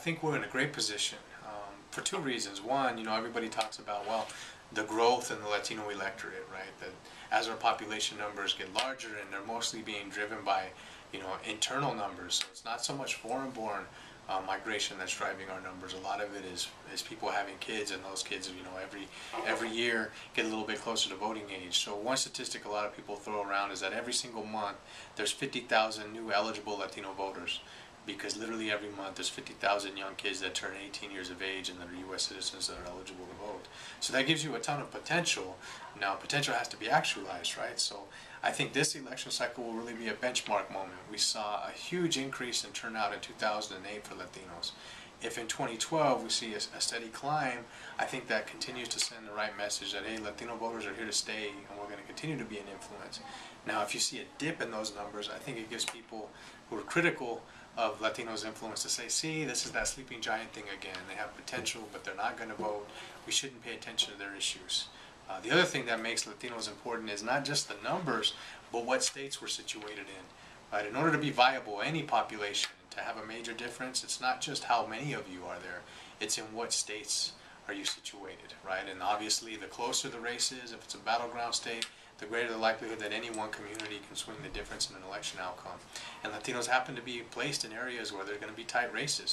think we're in a great position for two reasons. One, everybody talks about, well, the growth in the Latino electorate, right? That as our population numbers get larger, and they're mostly being driven by, internal numbers. So it's not so much foreign-born migration that's driving our numbers. A lot of it is people having kids, and those kids, every year get a little bit closer to voting age. So one statistic a lot of people throw around is that every single month there's 50,000 new eligible Latino voters, because literally every month there's 50,000 young kids that turn 18 years of age and that are U.S. citizens that are eligible to vote. So that gives you a ton of potential. Now, potential has to be actualized, right? So I think this election cycle will really be a benchmark moment. We saw a huge increase in turnout in 2008 for Latinos. If in 2012 we see a steady climb, I think that continues to send the right message that, hey, Latino voters are here to stay and we're going to continue to be an influence. Now, if you see a dip in those numbers, I think it gives people who are critical of Latinos' influence to say, see, this is that sleeping giant thing again. They have potential, but they're not going to vote. We shouldn't pay attention to their issues. The other thing that makes Latinos important is not just the numbers, but what states we're situated in. Right? In order to be viable, any population, to have a major difference, it's not just how many of you are there, it's in what states are you situated, right? And obviously, the closer the race is, if it's a battleground state, the greater the likelihood that any one community can swing the difference in an election outcome. And Latinos happen to be placed in areas where there are going to be tight races.